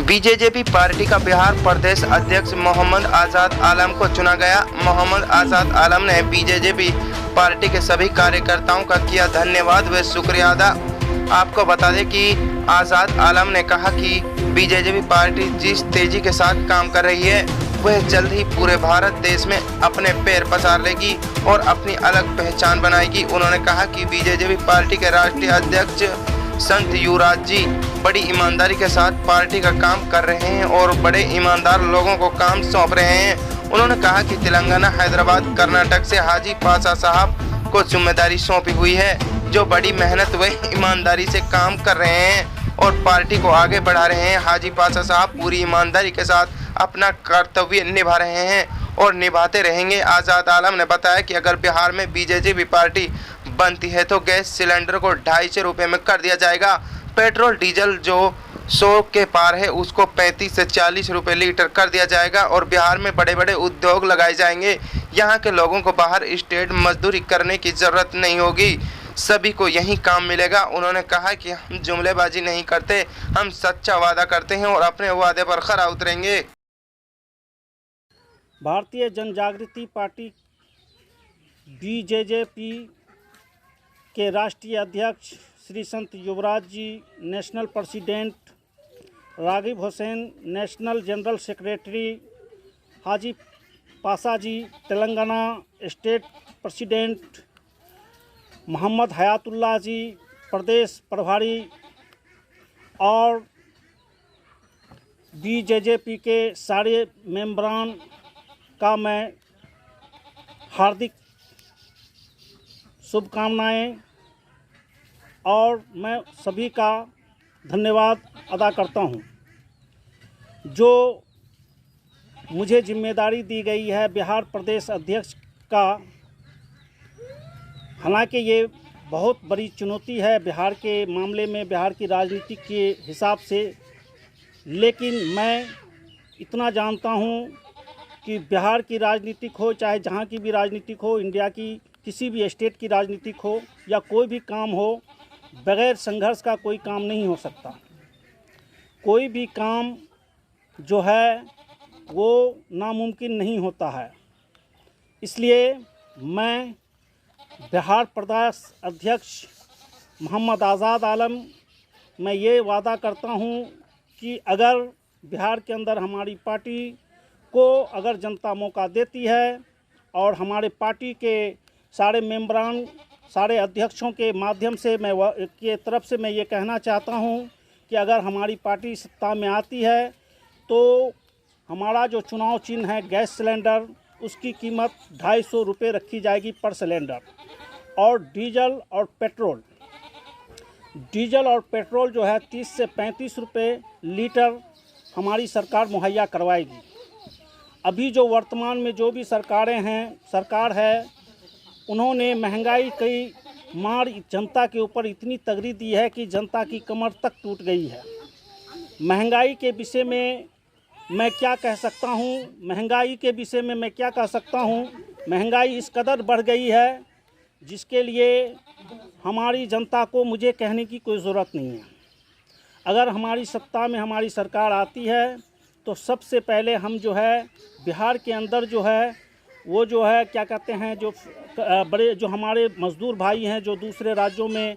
बीजेजेपी party का बिहार प्रदेश अध्यक्ष मोहम्मद आज़ाद आलम को चुना गया। मोहम्मद आज़ाद आलम ने बीजेजेपी पार्टी के सभी कार्यकर्ताओं का किया धन्यवाद व शुक्रिया अदा। आपको बता दें कि आज़ाद आलम ने कहा कि बीजेजेपी पार्टी जिस तेजी के साथ काम कर रही है वह जल्द ही पूरे भारत देश में अपने पैर पसार लेगी और अपनी अलग पहचान बनाएगी। उन्होंने कहा कि बीजेजेपी पार्टी के राष्ट्रीय अध्यक्ष संत युवराज जी बड़ी ईमानदारी के साथ पार्टी का काम कर रहे हैं और बड़े ईमानदार लोगों को काम सौंप रहे हैं। उन्होंने कहा कि तेलंगाना, हैदराबाद, कर्नाटक से हाजी पाशा साहब को जिम्मेदारी सौंपी हुई है, जो बड़ी मेहनत व ईमानदारी से काम कर रहे हैं और पार्टी को आगे बढ़ा रहे हैं। हाजी पाशा साहब पूरी ईमानदारी के साथ अपना कर्तव्य निभा रहे हैं और निभाते रहेंगे। आज़ाद आलम ने बताया कि अगर बिहार में बीजेजेपी पार्टी बनती है तो गैस सिलेंडर को 250 रुपये में कर दिया जाएगा। पेट्रोल डीजल जो 100 के पार है उसको 35 से 40 रुपये लीटर कर दिया जाएगा और बिहार में बड़े बड़े उद्योग लगाए जाएंगे। यहाँ के लोगों को बाहर स्टेट मजदूरी करने की ज़रूरत नहीं होगी, सभी को यही काम मिलेगा। उन्होंने कहा कि हम जुमलेबाजी नहीं करते, हम सच्चा वादा करते हैं और अपने वादे पर खरा उतरेंगे। भारतीय जनजागृति पार्टी बीजेजेपी के राष्ट्रीय अध्यक्ष Shri Sant Yuvraj ji, national president Ragib Hussain, national general secretary Haji Pasha ji, Telangana state president Mohammed Hayatullah ji, प्रदेश प्रभारी, और बीजेजेपी के सारे मेंबरान का मैं हार्दिक शुभकामनाएं और मैं सभी का धन्यवाद अदा करता हूं। जो मुझे जिम्मेदारी दी गई है बिहार प्रदेश अध्यक्ष का, हालांकि ये बहुत बड़ी चुनौती है बिहार के मामले में, बिहार की राजनीति के हिसाब से, लेकिन मैं इतना जानता हूं कि बिहार की राजनीतिक हो, चाहे जहां की भी राजनीतिक हो, इंडिया की किसी भी स्टेट की राजनीतिक हो या कोई भी काम हो, बगैर संघर्ष का कोई काम नहीं हो सकता। कोई भी काम जो है वो नामुमकिन नहीं होता है। इसलिए मैं बिहार प्रदेश अध्यक्ष मोहम्मद आज़ाद आलम, मैं ये वादा करता हूँ कि अगर बिहार के अंदर हमारी पार्टी को अगर जनता मौका देती है और हमारे पार्टी के सारे मेंबरान, सारे अध्यक्षों के माध्यम से मैं के तरफ से मैं ये कहना चाहता हूँ कि अगर हमारी पार्टी सत्ता में आती है तो हमारा जो चुनाव चिन्ह है गैस सिलेंडर, उसकी कीमत 250 रुपये रखी जाएगी पर सिलेंडर, और डीजल और पेट्रोल जो है 30 से 35 रुपये लीटर हमारी सरकार मुहैया करवाएगी। अभी जो वर्तमान में जो भी सरकार है, उन्होंने महंगाई की मार जनता के ऊपर इतनी तगड़ी दी है कि जनता की कमर तक टूट गई है। महंगाई के विषय में मैं क्या कह सकता हूँ, महंगाई इस कदर बढ़ गई है जिसके लिए हमारी जनता को मुझे कहने की कोई ज़रूरत नहीं है। अगर हमारी सत्ता में हमारी सरकार आती है तो सबसे पहले हम जो है बिहार के अंदर जो है वो जो है क्या कहते हैं, जो बड़े जो हमारे मज़दूर भाई हैं जो दूसरे राज्यों में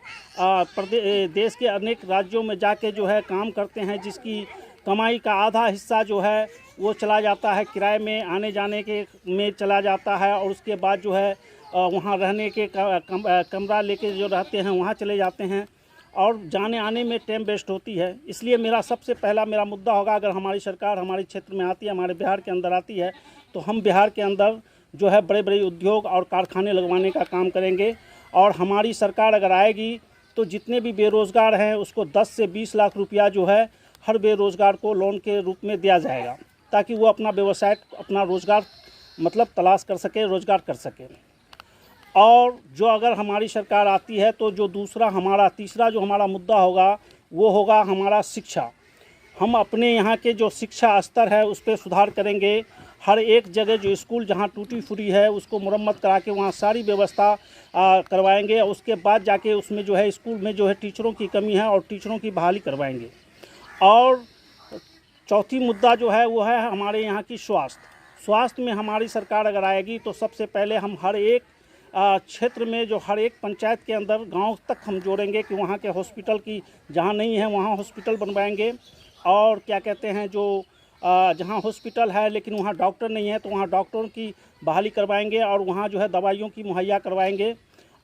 देश के अनेक राज्यों में जाके जो है काम करते हैं, जिसकी कमाई का आधा हिस्सा जो है वो चला जाता है किराए में, आने जाने के में चला जाता है, और उसके बाद जो है वहाँ रहने के कमरा लेके जो रहते हैं वहाँ चले जाते हैं और जाने आने में टाइम वेस्ट होती है। इसलिए मेरा सबसे पहला मुद्दा होगा, अगर हमारी सरकार हमारे क्षेत्र में आती है, हमारे बिहार के अंदर आती है, तो हम बिहार के अंदर जो है बड़े बड़े उद्योग और कारखाने लगवाने का काम करेंगे। और हमारी सरकार अगर आएगी तो जितने भी बेरोज़गार हैं उसको 10 से 20 लाख रुपया जो है हर बेरोज़गार को लोन के रूप में दिया जाएगा, ताकि वो अपना व्यवसाय, अपना रोज़गार मतलब तलाश कर सके, रोज़गार कर सके। और जो अगर हमारी सरकार आती है तो जो तीसरा जो हमारा मुद्दा होगा वो होगा हमारा शिक्षा। हम अपने यहाँ के जो शिक्षा स्तर है उस पर सुधार करेंगे। हर एक जगह जो स्कूल जहाँ टूटी फूटी है उसको मुरम्मत करा के वहाँ सारी व्यवस्था करवाएंगे। उसके बाद जाके उसमें जो है स्कूल में जो है टीचरों की कमी है और टीचरों की बहाली करवाएंगे। और चौथी मुद्दा जो है वो है हमारे यहाँ की स्वास्थ्य में हमारी सरकार अगर आएगी तो सबसे पहले हम हर एक क्षेत्र में जो हर एक पंचायत के अंदर गांव तक हम जोड़ेंगे कि वहाँ के हॉस्पिटल की जहाँ नहीं है वहाँ हॉस्पिटल बनवाएंगे। और क्या कहते हैं जो जहाँ हॉस्पिटल है लेकिन वहाँ डॉक्टर नहीं है तो वहाँ डॉक्टरों की बहाली करवाएंगे और वहाँ जो है दवाइयों की मुहैया करवाएंगे।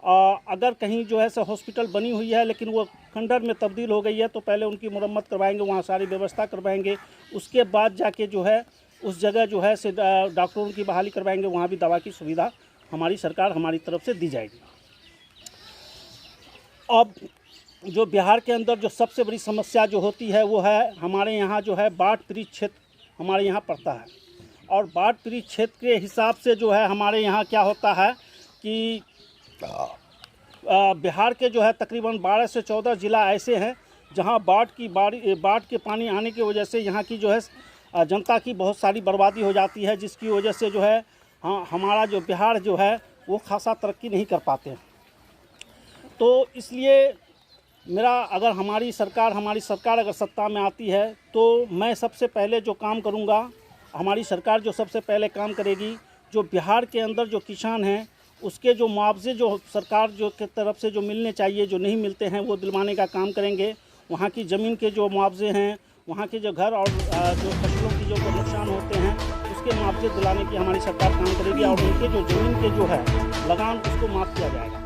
अगर कहीं जो है हॉस्पिटल बनी हुई है लेकिन वो खंडर में तब्दील हो गई है तो पहले उनकी मुरम्मत करवाएंगे, वहाँ सारी व्यवस्था करवाएंगे। उसके बाद जाके जो है उस जगह जो है से डॉक्टरों की बहाली करवाएंगे, वहाँ भी दवा की सुविधा हमारी सरकार हमारी तरफ से दी जाएगी। अब जो बिहार के अंदर जो सबसे बड़ी समस्या जो होती है वो है हमारे यहाँ जो है बाढ़ पीड़ित क्षेत्र हमारे यहाँ पड़ता है। और बाढ़ पीड़ित क्षेत्र के हिसाब से जो है हमारे यहाँ क्या होता है कि बिहार के जो है तकरीबन 12 से 14 ज़िला ऐसे हैं जहाँ बाढ़ के पानी आने की वजह से यहाँ की जो है जनता की बहुत सारी बर्बादी हो जाती है, जिसकी वजह से जो है हमारा जो बिहार जो है वो खासा तरक्की नहीं कर पाते हैं। तो इसलिए मेरा अगर हमारी सरकार अगर सत्ता में आती है तो मैं सबसे पहले जो काम करूँगा, हमारी सरकार जो सबसे पहले काम करेगी, जो बिहार के अंदर जो किसान हैं उसके जो मुआवजे जो सरकार जो की तरफ से जो मिलने चाहिए जो नहीं मिलते हैं वो दिलवाने का काम करेंगे। वहाँ की ज़मीन के जो मुआवजे हैं, वहाँ के जो घर और जो फसलों की जो नुकसान होते हैं उसके मुआवजे दिलाने की हमारी सरकार काम करेगी और उनके जो ज़मीन के जो है लगान उसको माफ़ किया जाएगा।